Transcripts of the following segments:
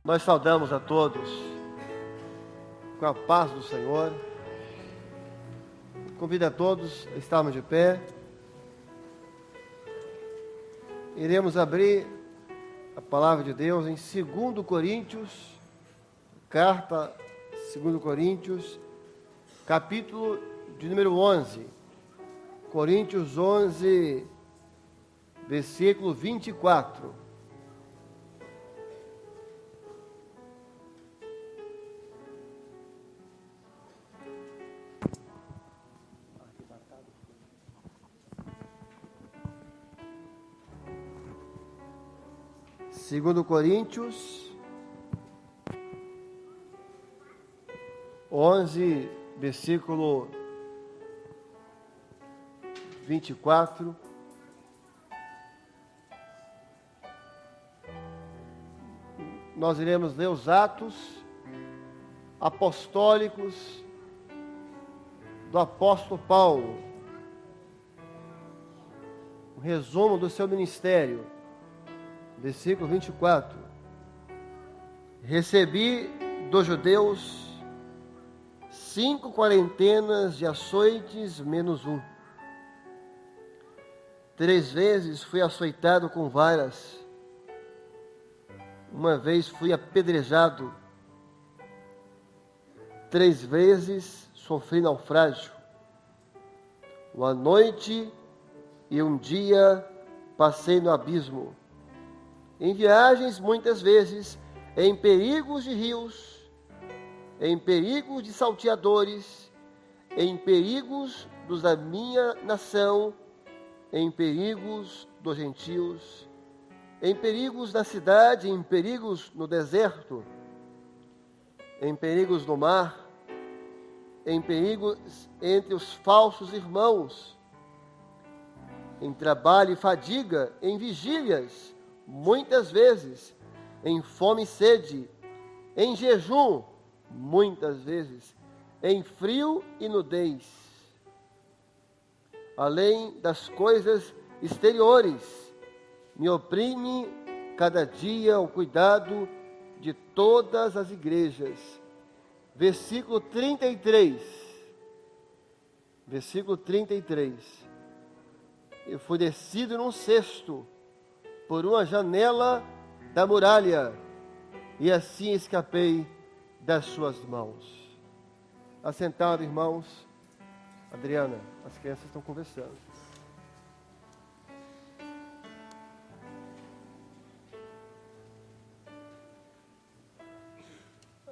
Nós saudamos a todos com a paz do Senhor. Convido a todos a estarmos de pé. Iremos abrir a palavra de Deus em 2 Coríntios, carta 2 Coríntios, capítulo de número 11. Coríntios 11, versículo 24. Segundo Coríntios 11, versículo 24. Nós iremos ler os atos apostólicos do apóstolo Paulo, um resumo do seu ministério. Versículo 24. Recebi dos judeus 5 quarentenas de açoites menos 1. 3 vezes fui açoitado com varas. Uma vez fui apedrejado. 3 vezes sofri naufrágio. Uma noite e um dia passei no abismo. Em viagens, muitas vezes, em perigos de rios, em perigos de salteadores, em perigos dos da minha nação, em perigos dos gentios, em perigos na cidade, em perigos no deserto, em perigos no mar, em perigos entre os falsos irmãos, em trabalho e fadiga, em vigílias, muitas vezes, em fome e sede, em jejum, muitas vezes, em frio e nudez. Além das coisas exteriores, me oprime cada dia o cuidado de todas as igrejas. Versículo 33. Versículo 33. Eu fui descido num cesto por uma janela da muralha, e assim escapei das suas mãos. Assentado, irmãos. Adriana, as crianças estão conversando.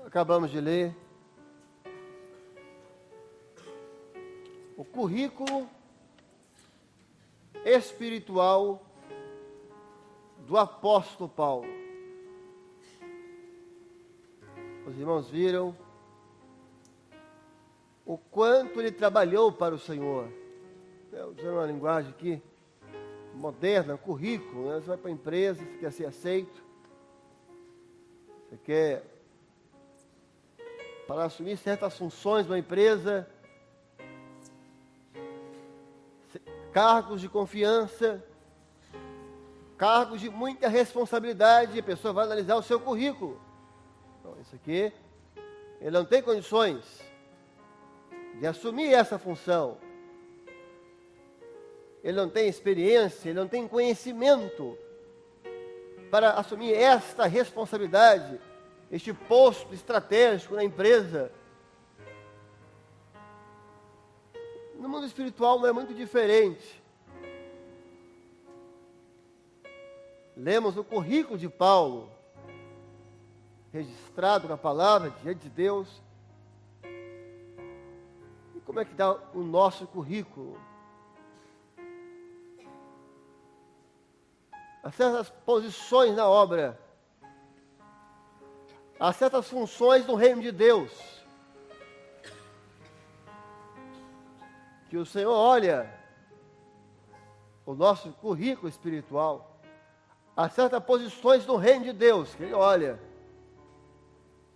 Acabamos de ler o currículo espiritual do apóstolo Paulo. Os irmãos viram o quanto ele trabalhou para o Senhor. Usando uma linguagem aqui moderna, currículo, né? Você vai para a empresa, você quer ser aceito, você quer, para assumir certas funções numa empresa, cargos de confiança, cargos de muita responsabilidade, a pessoa vai analisar o seu currículo. Então, isso aqui, ele não tem condições de assumir essa função. Ele não tem experiência, ele não tem conhecimento para assumir esta responsabilidade, este posto estratégico na empresa. No mundo espiritual não é muito diferente. Lemos o currículo de Paulo, registrado na palavra, diante de Deus. E como é que está o nosso currículo? Há certas posições na obra, há certas funções no reino de Deus, que o Senhor olha o nosso currículo espiritual. Há certas posições no reino de Deus que Ele olha.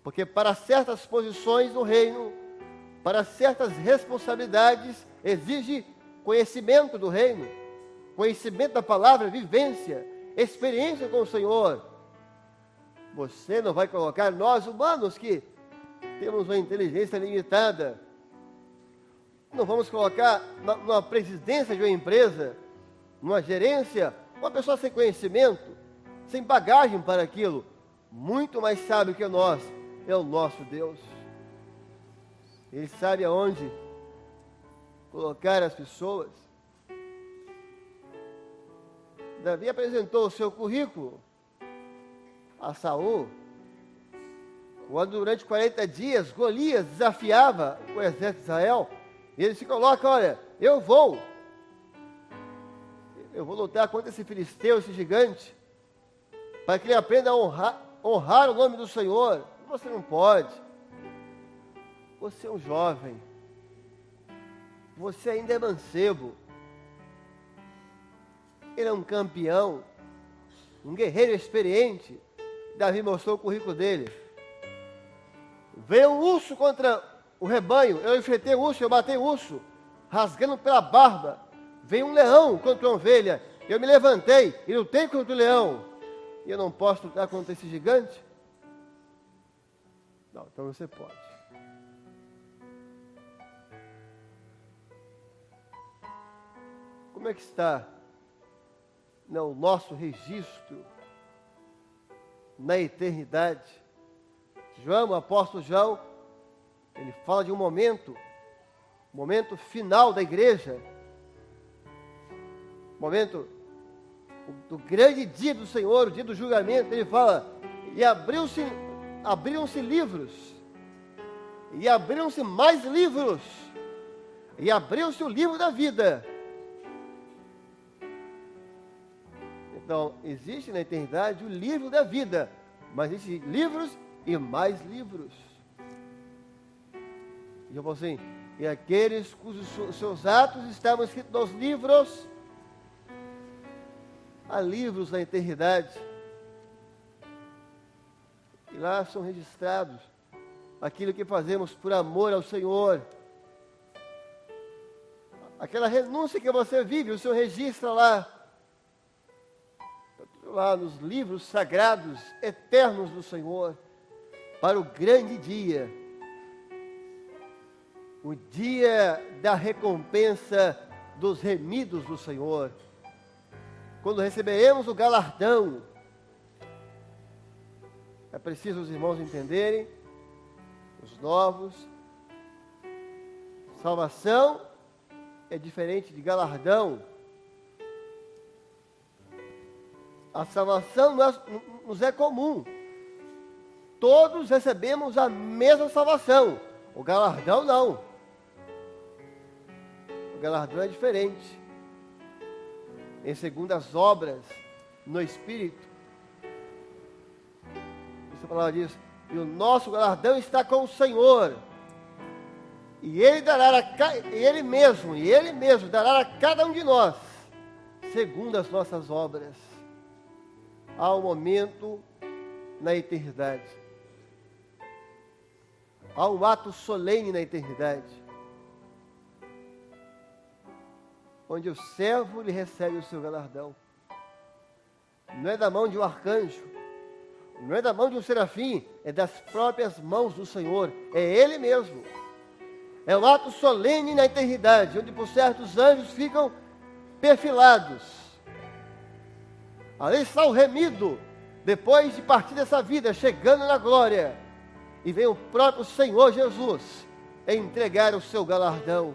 Porque para certas posições no reino, para certas responsabilidades, exige conhecimento do reino, conhecimento da palavra, vivência, experiência com o Senhor. Você não vai colocar nós humanos que temos uma inteligência limitada. Não vamos colocar numa presidência de uma empresa, numa gerência, uma pessoa sem conhecimento, sem bagagem para aquilo. Muito mais sábio que nós é o nosso Deus. Ele sabe aonde colocar as pessoas. Davi apresentou o seu currículo a Saul, quando durante 40 dias Golias desafiava o exército de Israel. E ele se coloca, olha, eu vou lutar contra esse filisteu, esse gigante, para que ele aprenda a honrar o nome do Senhor. Você não pode. Você é um jovem. Você ainda é mancebo. Ele é um campeão, um guerreiro experiente. Davi mostrou o currículo dele. Veio um urso contra o rebanho, eu enfrentei o urso, eu matei o urso, rasgando pela barba. Veio um leão contra uma ovelha, eu me levantei e lutei contra o leão. E eu não posso lutar contra esse gigante? Não, então você pode. Como é que está o nosso registro na eternidade? João, o apóstolo João, ele fala de um momento final da igreja, momento do grande dia do Senhor, o dia do julgamento. Ele fala, e abriram-se livros, e abriram-se mais livros, e abriu-se o livro da vida. Então, existe na eternidade o livro da vida, mas existem livros e mais livros. E eu falo assim, e aqueles cujos seus atos estavam escritos nos livros, há livros na eternidade. E lá são registrados aquilo que fazemos por amor ao Senhor. Aquela renúncia que você vive, o Senhor registra lá nos livros sagrados, eternos do Senhor, para o grande dia, o dia da recompensa dos remidos do Senhor, quando receberemos o galardão. É preciso os irmãos entenderem, os novos, salvação é diferente de galardão. A salvação nos é comum. Todos recebemos a mesma salvação. O galardão não. O galardão é diferente. Em segundo as obras no Espírito. Essa palavra diz, e o nosso galardão está com o Senhor. E Ele mesmo dará a cada um de nós, segundo as nossas obras. Há um momento na eternidade. Há um ato solene na eternidade, onde o servo lhe recebe o seu galardão. Não é da mão de um arcanjo, não é da mão de um serafim, é das próprias mãos do Senhor. É Ele mesmo. É um ato solene na eternidade, onde por certos anjos ficam perfilados. Ali está o remido, depois de partir dessa vida, chegando na glória. E vem o próprio Senhor Jesus entregar o seu galardão.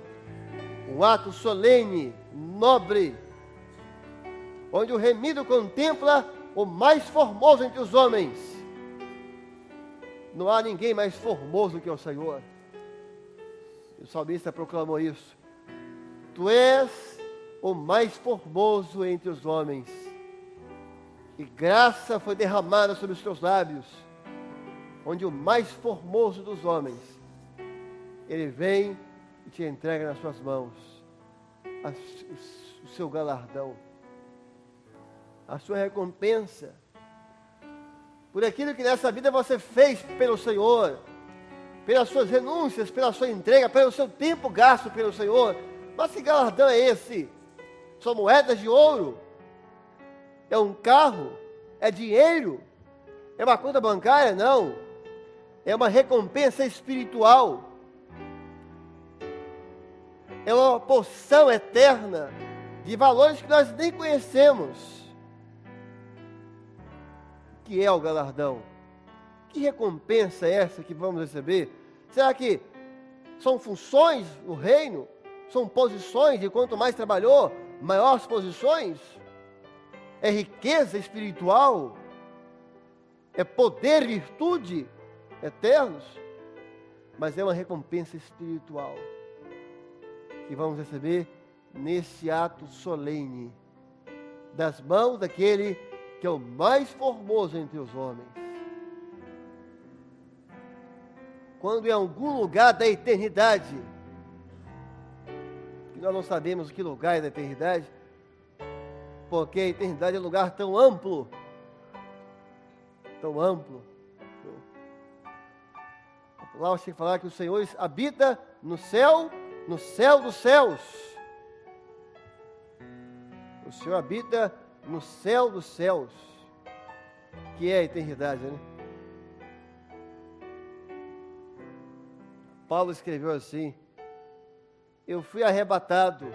Um ato solene, nobre, onde o remido contempla o mais formoso entre os homens. Não há ninguém mais formoso que o Senhor. O salmista proclamou isso. Tu és o mais formoso entre os homens. E graça foi derramada sobre os teus lábios, onde o mais formoso dos homens, ele vem e te entrega nas suas mãos o seu galardão, a sua recompensa, por aquilo que nessa vida você fez pelo Senhor, pelas suas renúncias, pela sua entrega, pelo seu tempo gasto pelo Senhor. Mas que galardão é esse? São moedas de ouro? É um carro? É dinheiro? É uma conta bancária? Não. É uma recompensa espiritual. É uma porção eterna de valores que nós nem conhecemos. O que é o galardão? Que recompensa é essa que vamos receber? Será que são funções no reino? São posições, e quanto mais trabalhou, maiores posições? É riqueza espiritual? É poder e virtude eternos? Mas é uma recompensa espiritual que vamos receber nesse ato solene, das mãos daquele que é o mais formoso entre os homens. Quando em algum lugar da eternidade, que nós não sabemos que lugar é da eternidade, porque a eternidade é um lugar tão amplo, lá você tem que falar que o Senhor habita no céu dos céus. O Senhor habita no céu dos céus, que é a eternidade, né? Paulo escreveu assim: eu fui arrebatado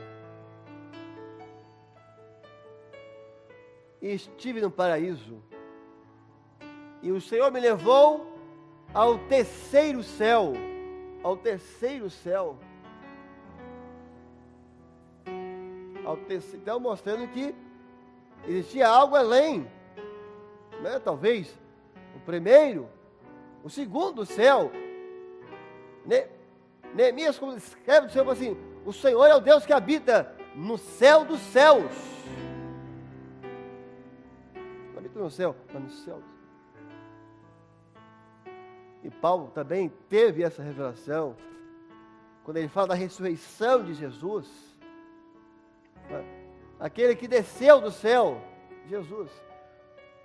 e estive no paraíso, e o Senhor me levou ao terceiro céu, então mostrando que existia algo além, né? Talvez o primeiro, o segundo céu. Neemias, como escreve do Senhor, assim: o Senhor é o Deus que habita no céu dos céus. Não habita no céu, está no céu. E Paulo também teve essa revelação quando ele fala da ressurreição de Jesus. Aquele que desceu do céu, Jesus,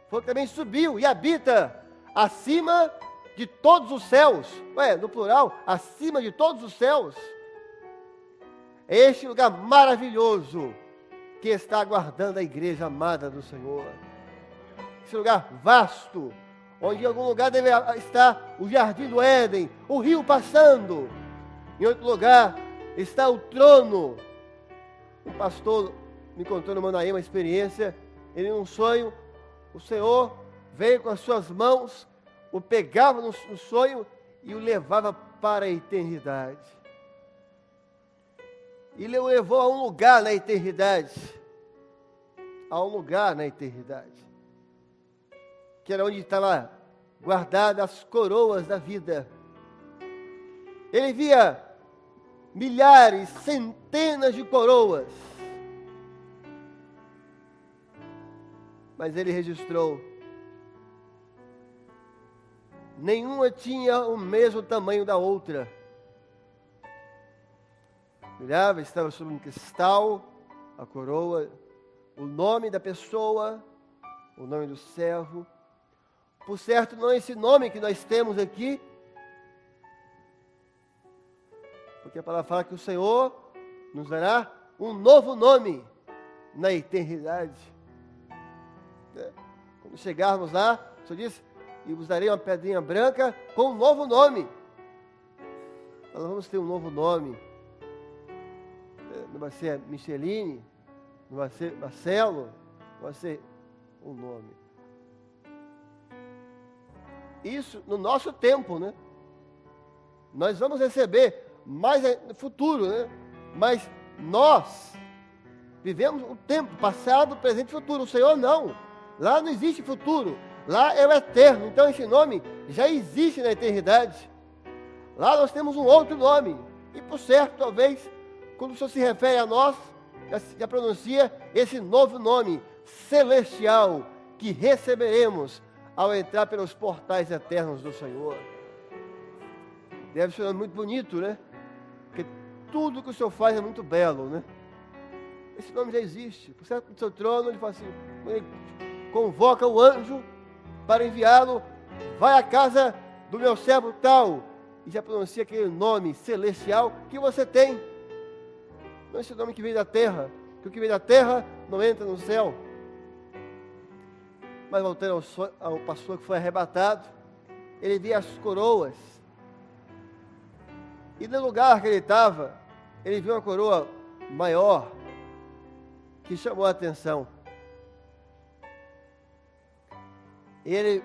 foi que também subiu e habita acima de todos os céus. No plural, acima de todos os céus. É este lugar maravilhoso que está aguardando a igreja amada do Senhor. Esse lugar vasto, onde em algum lugar deve estar o jardim do Éden, o rio passando. Em outro lugar está o trono. Um pastor me contou no Manaí uma experiência. Ele, num sonho, o Senhor veio com as suas mãos, o pegava no sonho e o levava para a eternidade. Ele o levou a um lugar na eternidade. Que era onde estava guardadas as coroas da vida. Ele via milhares, centenas de coroas. Mas ele registrou: nenhuma tinha o mesmo tamanho da outra. Olhava, estava sobre um cristal, a coroa, o nome da pessoa, o nome do servo. Por certo, não é esse nome que nós temos aqui, porque a palavra fala que o Senhor nos dará um novo nome na eternidade. Quando chegarmos lá, o Senhor disse: e vos darei uma pedrinha branca com um novo nome. Nós vamos ter um novo nome. Não vai ser Micheline, não vai ser Marcelo, vai ser um nome. Isso no nosso tempo, né? Nós vamos receber mais no futuro, né? Mas nós vivemos o tempo passado, presente e futuro. O Senhor não. Lá não existe futuro. Lá é o eterno. Então esse nome já existe na eternidade. Lá nós temos um outro nome. E por certo, talvez, quando o Senhor se refere a nós, já pronuncia esse novo nome celestial que receberemos ao entrar pelos portais eternos do Senhor. Deve ser muito bonito, né? Porque tudo que o Senhor faz é muito belo, né? Esse nome já existe. Por certo, no seu trono, ele fala assim, ele convoca o anjo para enviá-lo: vai à casa do meu servo tal, e já pronuncia aquele nome celestial que você tem. Não é esse nome que vem da terra, porque o que vem da terra não entra no céu. Mas voltando ao pastor que foi arrebatado, ele via as coroas. E no lugar que ele estava, ele viu uma coroa maior, que chamou a atenção. Ele,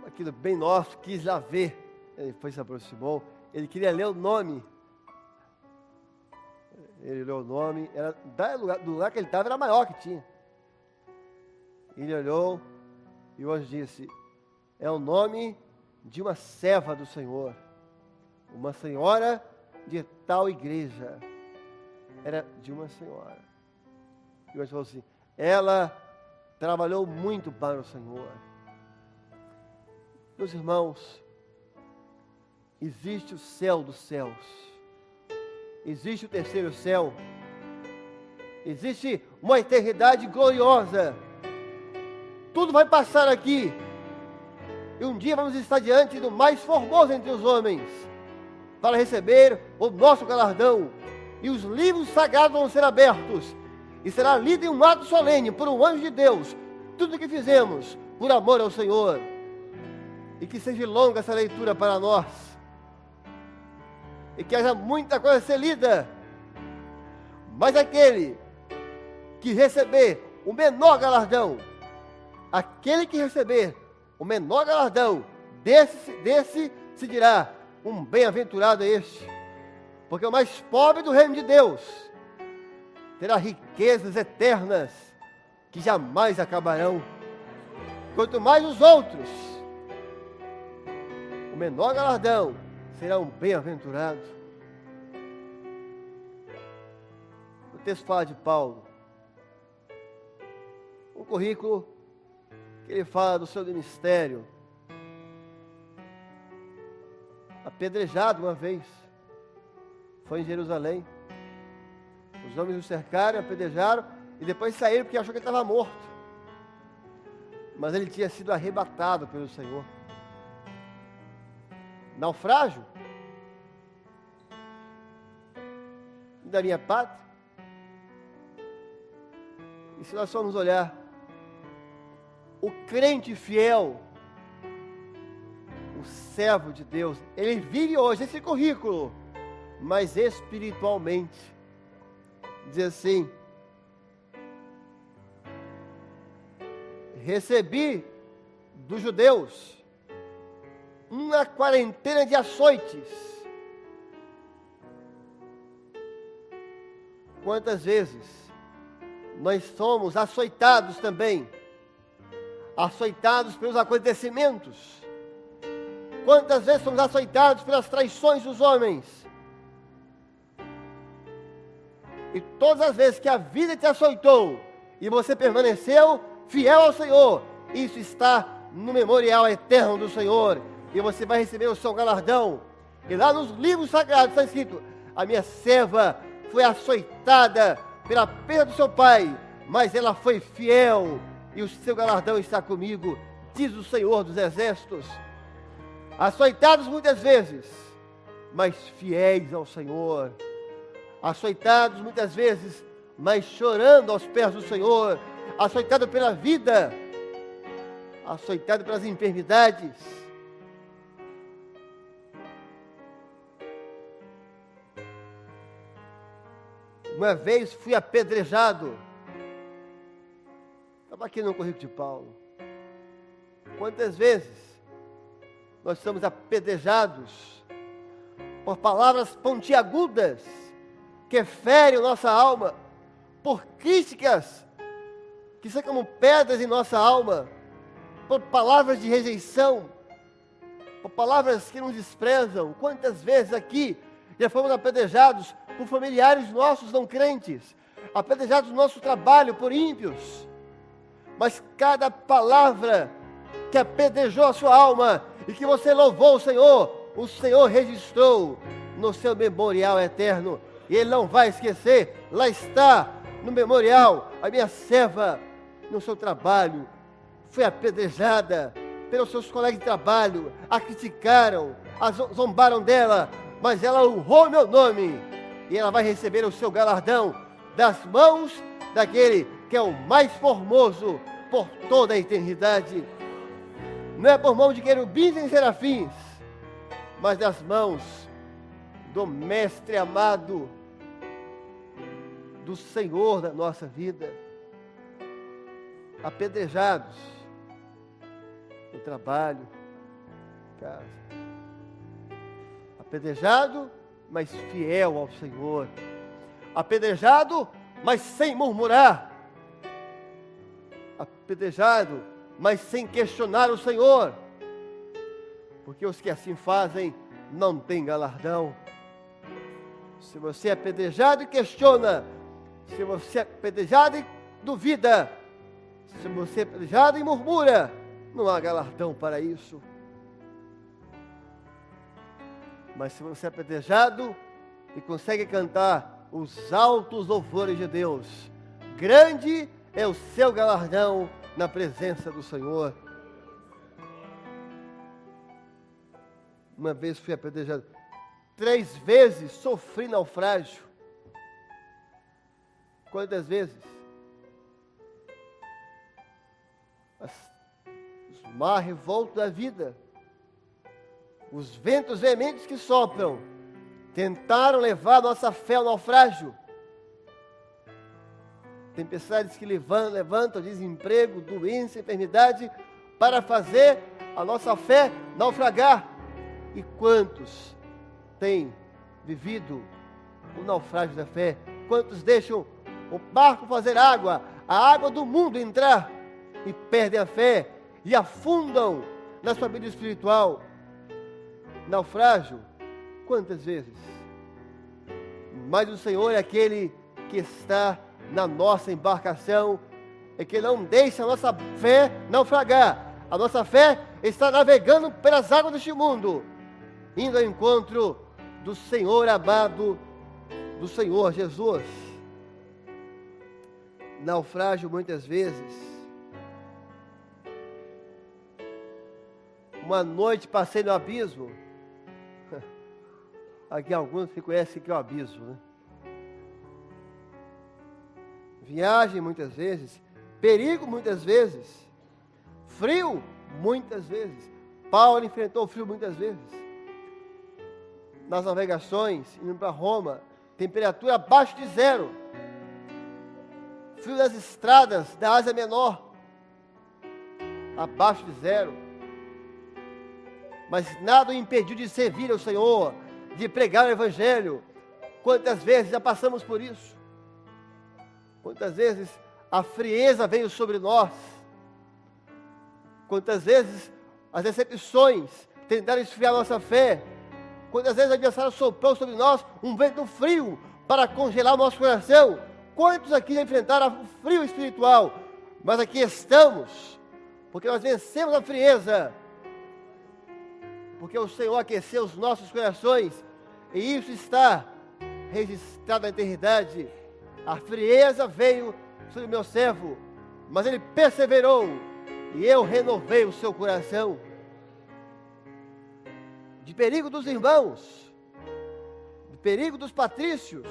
aquilo bem nosso, quis lá ver. Ele foi, se aproximou, ele queria ler o nome. Ele leu o nome, do lugar que ele estava era maior que tinha. Ele olhou e o anjo disse: é o nome de uma serva do Senhor, uma senhora de tal igreja. Era de uma senhora. E o anjo falou assim: ela trabalhou muito para o Senhor. Meus irmãos, existe o céu dos céus, existe o terceiro céu, existe uma eternidade gloriosa. Tudo vai passar aqui, e um dia vamos estar diante do mais formoso entre os homens, para receber o nosso galardão, e os livros sagrados vão ser abertos, e será lido em um ato solene, por um anjo de Deus, tudo o que fizemos, por amor ao Senhor. E que seja longa essa leitura para nós, e que haja muita coisa a ser lida, mas aquele que receber o menor galardão, aquele que receber o menor galardão, desse se dirá: um bem-aventurado é este, porque o mais pobre do reino de Deus terá riquezas eternas que jamais acabarão, quanto mais os outros, o menor galardão será um bem-aventurado. O texto fala de Paulo, um currículo que ele fala do seu ministério. Apedrejado uma vez, foi em Jerusalém. Os homens o cercaram, apedrejaram e depois saíram porque achou que ele estava morto. Mas ele tinha sido arrebatado pelo Senhor. Naufrágio da minha pátria. E se nós formos olhar, o crente fiel, o servo de Deus, ele vive hoje esse currículo, mas espiritualmente, diz assim: recebi dos judeus uma quarentena de açoites. Quantas vezes nós somos açoitados também, açoitados pelos acontecimentos? Quantas vezes somos açoitados pelas traições dos homens? E todas as vezes que a vida te açoitou e você permaneceu fiel ao Senhor, isso está no memorial eterno do Senhor, e você vai receber o seu galardão. E lá nos livros sagrados está escrito: a minha serva foi açoitada pela perda do seu pai, mas ela foi fiel, e o seu galardão está comigo, diz o Senhor dos exércitos. Açoitados muitas vezes, mas fiéis ao Senhor. Açoitados muitas vezes, mas chorando aos pés do Senhor. Açoitado pela vida, açoitado pelas enfermidades. Uma vez fui apedrejado. Estava aqui no currículo de Paulo. Quantas vezes nós somos apedrejados por palavras pontiagudas que ferem a nossa alma, por críticas que são como pedras em nossa alma, por palavras de rejeição, por palavras que nos desprezam. Quantas vezes aqui já fomos apedrejados por familiares nossos não crentes, apedrejados no nosso trabalho por ímpios, mas cada palavra que apedrejou a sua alma e que você louvou o Senhor registrou no seu memorial eterno, e Ele não vai esquecer. Lá está no memorial: a minha serva no seu trabalho foi apedrejada pelos seus colegas de trabalho, a criticaram, zombaram dela, mas ela honrou meu nome, e ela vai receber o seu galardão das mãos daquele que é o mais formoso, por toda a eternidade. Não é por mão de querubins e serafins, mas das mãos do Mestre amado, do Senhor da nossa vida. Apedrejados no trabalho, casa. Apedrejado, mas fiel ao Senhor. Apedrejado, mas sem murmurar. Apedrejado, mas sem questionar o Senhor. Porque os que assim fazem não têm galardão. Se você é apedrejado e questiona, se você é apedrejado e duvida, se você é apedrejado e murmura, não há galardão para isso. Mas se você é apedrejado e consegue cantar os altos louvores de Deus, grande é o seu galardão na presença do Senhor. Uma vez fui apedrejado, 3 vezes sofri naufrágio. Quantas vezes? Os mar revoltos da vida, os ventos veementes que sopram, tentaram levar nossa fé ao naufrágio. Tempestades que levantam desemprego, doença, enfermidade, para fazer a nossa fé naufragar. E quantos têm vivido o naufrágio da fé? Quantos deixam o barco fazer água, a água do mundo entrar, e perdem a fé e afundam na sua vida espiritual? Naufrágio, quantas vezes? Mas o Senhor é aquele que está na nossa embarcação, é que não deixa a nossa fé naufragar. A nossa fé está navegando pelas águas deste mundo, indo ao encontro do Senhor amado, do Senhor Jesus. Naufrágio muitas vezes. Uma noite passei no abismo. Aqui alguns que conhecem que é o abismo, né? Viagem muitas vezes, perigo muitas vezes, frio muitas vezes. Paulo enfrentou o frio muitas vezes. Nas navegações, indo para Roma, temperatura abaixo de 0. Frio das estradas da Ásia Menor, abaixo de 0. Mas nada o impediu de servir ao Senhor, de pregar o Evangelho. Quantas vezes já passamos por isso? Quantas vezes a frieza veio sobre nós? Quantas vezes as decepções tentaram esfriar nossa fé? Quantas vezes o adversário soprou sobre nós um vento frio para congelar o nosso coração? Quantos aqui já enfrentaram o frio espiritual? Mas aqui estamos, porque nós vencemos a frieza, porque o Senhor aqueceu os nossos corações, e isso está registrado na eternidade. A frieza veio sobre o meu servo, mas ele perseverou, e eu renovei o seu coração. De perigo dos irmãos, de perigo dos patrícios,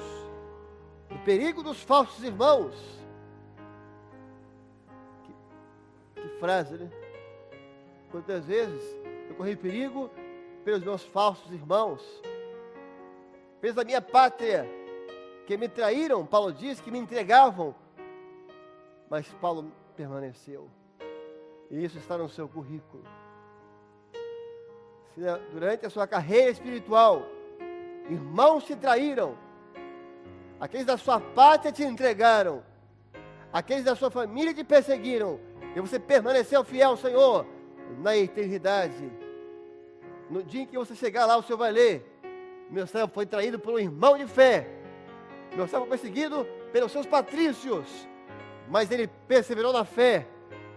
do perigo dos falsos irmãos. Que frase, né? Quantas vezes eu corri perigo pelos meus falsos irmãos, pela minha pátria, que me traíram. Paulo diz que me entregavam, mas Paulo permaneceu, e isso está no seu currículo. Se durante a sua carreira espiritual, irmãos te traíram, aqueles da sua pátria te entregaram, aqueles da sua família te perseguiram, e você permaneceu fiel ao Senhor, na eternidade, no dia em que você chegar lá, o Senhor vai ler: meu servo foi traído por um irmão de fé, meu servo foi perseguido pelos seus patrícios, mas ele perseverou na fé,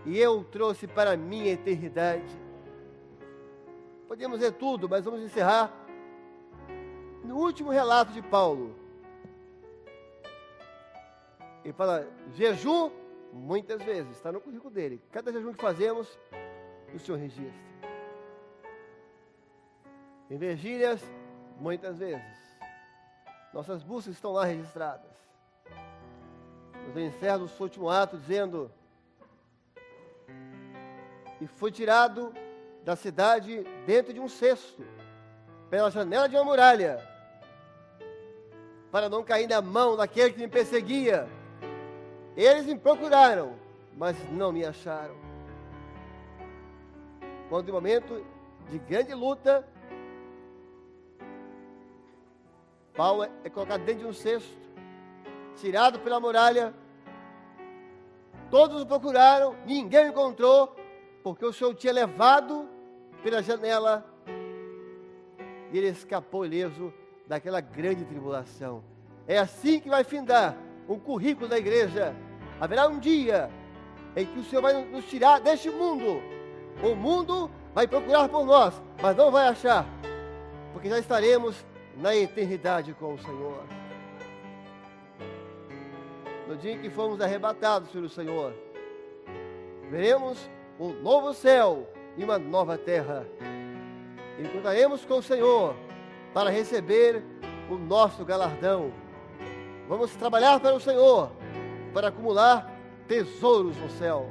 e eu o trouxe para a minha eternidade. Podemos ler tudo, mas vamos encerrar no último relato de Paulo. Ele fala: jejum, muitas vezes, está no currículo dele. Cada jejum que fazemos, o Senhor registra. Em vigílias, muitas vezes. Nossas buscas estão lá registradas. Mas eu encerro o último ato dizendo: e foi tirado da cidade dentro de um cesto, pela janela de uma muralha, para não cair na mão daquele que me perseguia. Eles me procuraram, mas não me acharam. Quando em momento de grande luta, Paulo é colocado dentro de um cesto, tirado pela muralha. Todos o procuraram, ninguém o encontrou, porque o Senhor tinha levado pela janela e ele escapou ileso daquela grande tribulação. É assim que vai findar o currículo da igreja. Haverá um dia em que o Senhor vai nos tirar deste mundo. O mundo vai procurar por nós, mas não vai achar, porque já estaremos na eternidade com o Senhor. No dia em que fomos arrebatados pelo Senhor, veremos um novo céu e uma nova terra. Encontraremos com o Senhor para receber o nosso galardão. Vamos trabalhar para o Senhor, para acumular tesouros no céu.